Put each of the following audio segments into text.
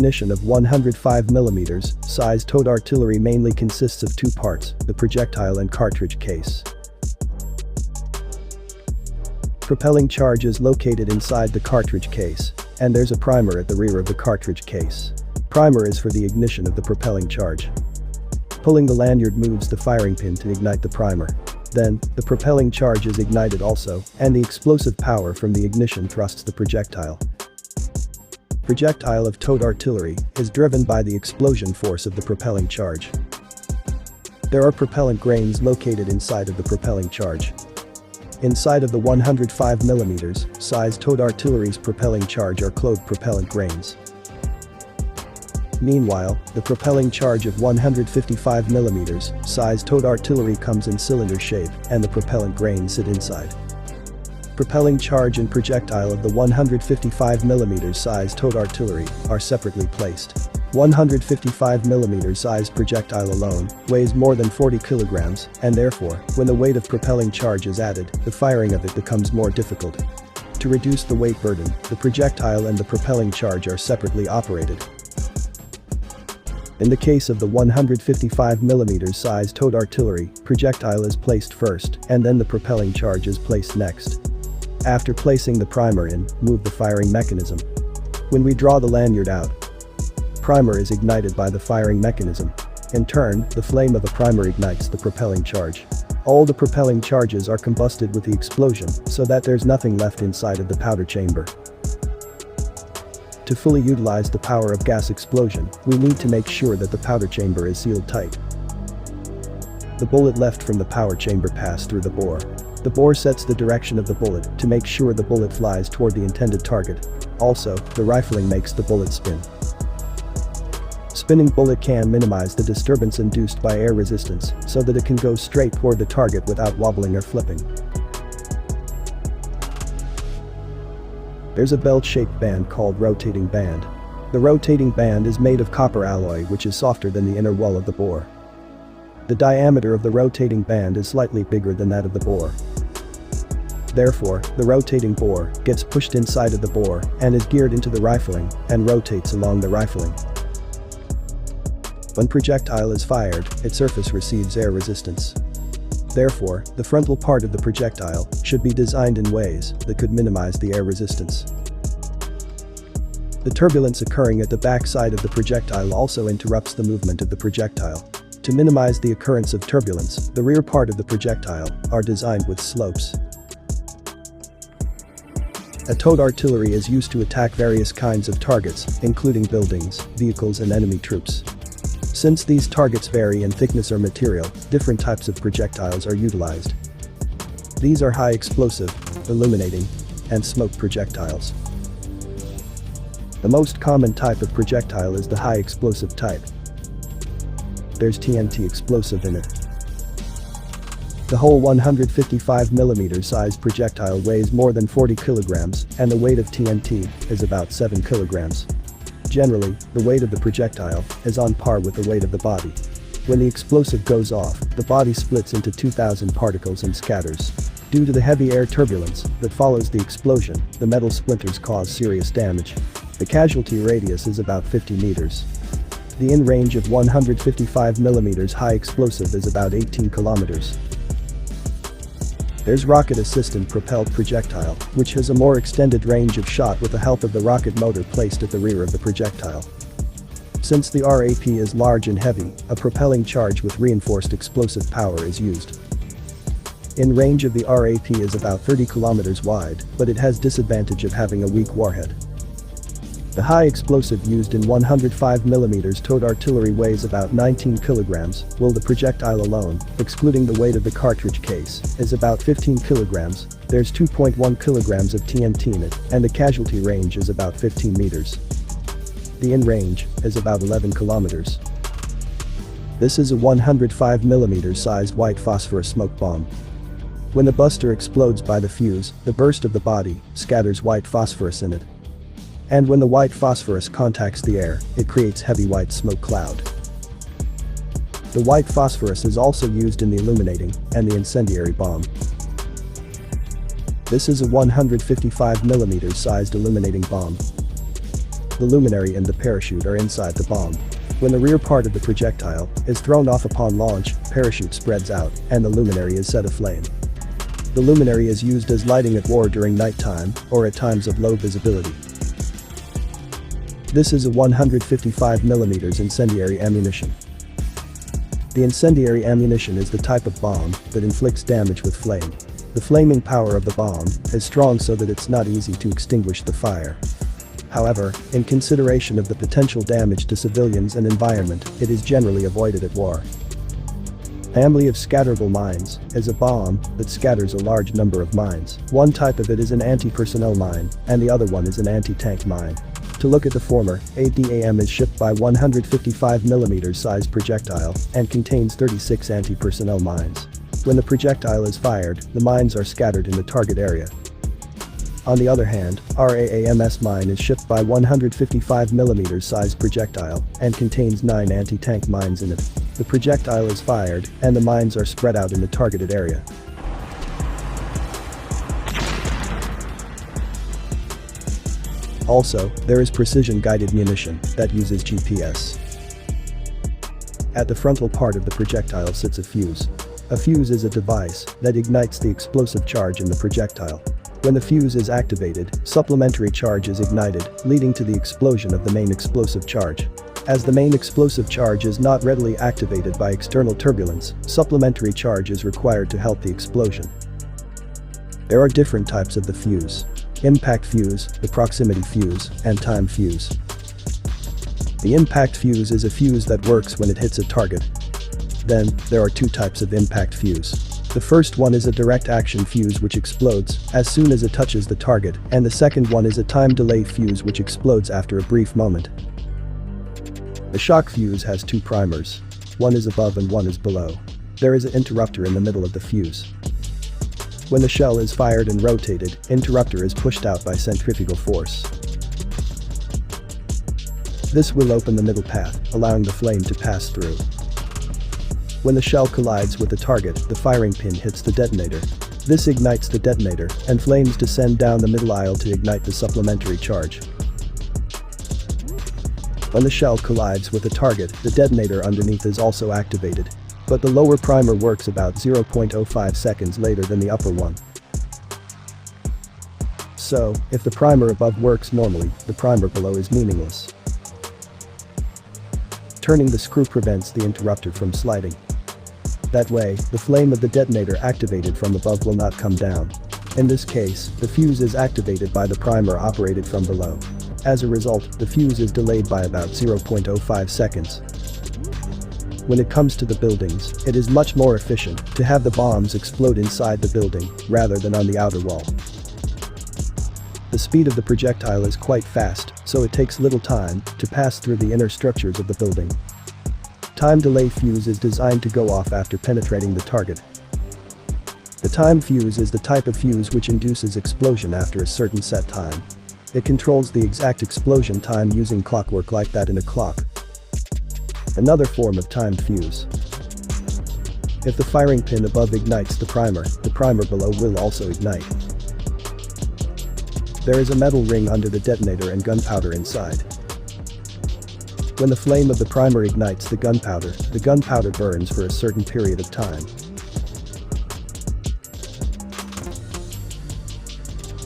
Ignition of 105mm size towed artillery mainly consists of two parts, the projectile and cartridge case. Propelling charge is located inside the cartridge case, and there's a primer at the rear of the cartridge case. Primer is for the ignition of the propelling charge. Pulling the lanyard moves the firing pin to ignite the primer. Then, the propelling charge is ignited also, and the explosive power from the ignition thrusts the projectile. Projectile of towed artillery is driven by the explosion force of the propelling charge. There are propellant grains located inside of the propelling charge. Inside of the 105mm size towed artillery's propelling charge are clothed propellant grains. Meanwhile, the propelling charge of 155mm size towed artillery comes in cylinder shape and the propellant grains sit inside. Propelling charge and projectile of the 155mm size towed artillery are separately placed. 155mm sized projectile alone weighs more than 40 kilograms, and therefore, when the weight of propelling charge is added, the firing of it becomes more difficult. To reduce the weight burden, the projectile and the propelling charge are separately operated. In the case of the 155mm size towed artillery, projectile is placed first, and then the propelling charge is placed next. After placing the primer in, move the firing mechanism. When we draw the lanyard out, primer is ignited by the firing mechanism. In turn, the flame of a primer ignites the propelling charge. All the propelling charges are combusted with the explosion, so that there's nothing left inside of the powder chamber. To fully utilize the power of gas explosion, we need to make sure that the powder chamber is sealed tight. The bullet left from the power chamber passes through the bore. The bore sets the direction of the bullet to make sure the bullet flies toward the intended target. Also, the rifling makes the bullet spin. Spinning bullet can minimize the disturbance induced by air resistance so that it can go straight toward the target without wobbling or flipping. There's a belt-shaped band called rotating band. The rotating band is made of copper alloy which is softer than the inner wall of the bore. The diameter of the rotating band is slightly bigger than that of the bore. Therefore, the rotating bore gets pushed inside of the bore and is geared into the rifling and rotates along the rifling. When projectile is fired, its surface receives air resistance. Therefore, the frontal part of the projectile should be designed in ways that could minimize the air resistance. The turbulence occurring at the back side of the projectile also interrupts the movement of the projectile. To minimize the occurrence of turbulence, the rear part of the projectile are designed with slopes. A towed artillery is used to attack various kinds of targets, including buildings, vehicles and enemy troops. Since these targets vary in thickness or material, different types of projectiles are utilized. These are high explosive, illuminating, and smoke projectiles. The most common type of projectile is the high explosive type. There's TNT explosive in it. The whole 155mm size projectile weighs more than 40 kilograms, and the weight of TNT is about 7 kilograms. Generally, the weight of the projectile is on par with the weight of the body. When the explosive goes off, the body splits into 2,000 particles and scatters. Due to the heavy air turbulence that follows the explosion, the metal splinters cause serious damage. The casualty radius is about 50 meters. The in-range of 155mm high explosive is about 18 kilometers. There's rocket assisted propelled projectile, which has a more extended range of shot with the help of the rocket motor placed at the rear of the projectile. Since the RAP is large and heavy, a propelling charge with reinforced explosive power is used. In range of the RAP is about 30 kilometers wide, but it has disadvantage of having a weak warhead. The high explosive used in 105mm towed artillery weighs about 19 kilograms, while the projectile alone, excluding the weight of the cartridge case, is about 15 kilograms. There's 2.1 kilograms of TNT in it, and the casualty range is about 15 meters. The in-range is about 11 kilometers. This is a 105mm sized white phosphorus smoke bomb. When the buster explodes by the fuse, the burst of the body scatters white phosphorus in it. And when the white phosphorus contacts the air, it creates heavy white smoke cloud. The white phosphorus is also used in the illuminating and the incendiary bomb. This is a 155mm sized illuminating bomb. The luminary and the parachute are inside the bomb. When the rear part of the projectile is thrown off upon launch, parachute spreads out, and the luminary is set aflame. The luminary is used as lighting at war during nighttime or at times of low visibility. This is a 155mm incendiary ammunition. The incendiary ammunition is the type of bomb that inflicts damage with flame. The flaming power of the bomb is strong so that it's not easy to extinguish the fire. However, in consideration of the potential damage to civilians and environment, it is generally avoided at war. Family of scatterable mines is a bomb that scatters a large number of mines. One type of it is an anti-personnel mine, and the other one is an anti-tank mine. To look at the former, ADAM is shipped by 155mm size projectile and contains 36 anti-personnel mines. When the projectile is fired, the mines are scattered in the target area. On the other hand, RAAMS mine is shipped by 155mm size projectile and contains 9 anti-tank mines in it. The projectile is fired and the mines are spread out in the targeted area. Also, there is precision-guided munition that uses GPS. At the frontal part of the projectile sits a fuse. A fuse is a device that ignites the explosive charge in the projectile. When the fuse is activated, supplementary charge is ignited, leading to the explosion of the main explosive charge. As the main explosive charge is not readily activated by external turbulence, supplementary charge is required to help the explosion. There are different types of the fuse: impact fuse, the proximity fuse, and time fuse. The impact fuse is a fuse that works when it hits a target. Then, there are two types of impact fuse. The first one is a direct action fuse which explodes as soon as it touches the target, and the second one is a time delay fuse which explodes after a brief moment. The shock fuse has two primers. One is above and one is below. There is an interrupter in the middle of the fuse. When the shell is fired and rotated, interrupter is pushed out by centrifugal force. This will open the middle path, allowing the flame to pass through. When the shell collides with the target, the firing pin hits the detonator. This ignites the detonator, and flames descend down the middle aisle to ignite the supplementary charge. When the shell collides with the target, the detonator underneath is also activated. But the lower primer works about 0.05 seconds later than the upper one. So, if the primer above works normally, the primer below is meaningless. Turning the screw prevents the interrupter from sliding. That way, the flame of the detonator activated from above will not come down. In this case, the fuse is activated by the primer operated from below. As a result, the fuse is delayed by about 0.05 seconds. When it comes to the buildings, it is much more efficient to have the bombs explode inside the building rather than on the outer wall. The speed of the projectile is quite fast, so it takes little time to pass through the inner structures of the building. Time delay fuse is designed to go off after penetrating the target. The time fuse is the type of fuse which induces explosion after a certain set time. It controls the exact explosion time using clockwork like that in a clock. Another form of timed fuse. If the firing pin above ignites the primer below will also ignite. There is a metal ring under the detonator and gunpowder inside. When the flame of the primer ignites the gunpowder burns for a certain period of time.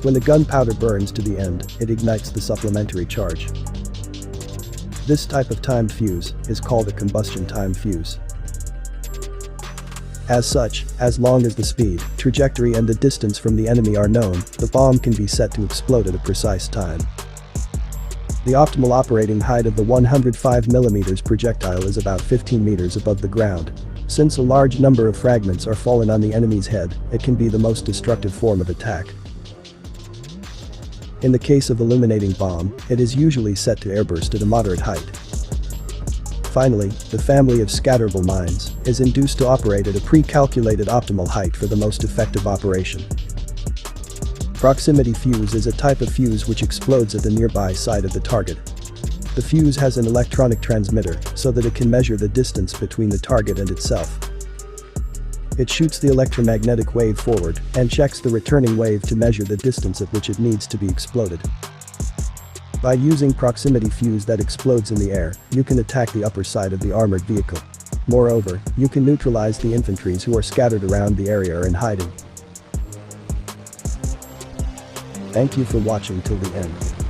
When the gunpowder burns to the end, it ignites the supplementary charge. This type of timed fuse is called a combustion time fuse. As such, as long as the speed, trajectory and the distance from the enemy are known, the bomb can be set to explode at a precise time. The optimal operating height of the 105mm projectile is about 15 meters above the ground. Since a large number of fragments are fallen on the enemy's head, it can be the most destructive form of attack. In the case of illuminating bomb, it is usually set to airburst at a moderate height. Finally, the family of scatterable mines is induced to operate at a pre-calculated optimal height for the most effective operation. Proximity fuse is a type of fuse which explodes at the nearby side of the target. The fuse has an electronic transmitter so that it can measure the distance between the target and itself. It shoots the electromagnetic wave forward and checks the returning wave to measure the distance at which it needs to be exploded. By using proximity fuse that explodes in the air, you can attack the upper side of the armored vehicle. Moreover, you can neutralize the infantries who are scattered around the area or in hiding. Thank you for watching till the end.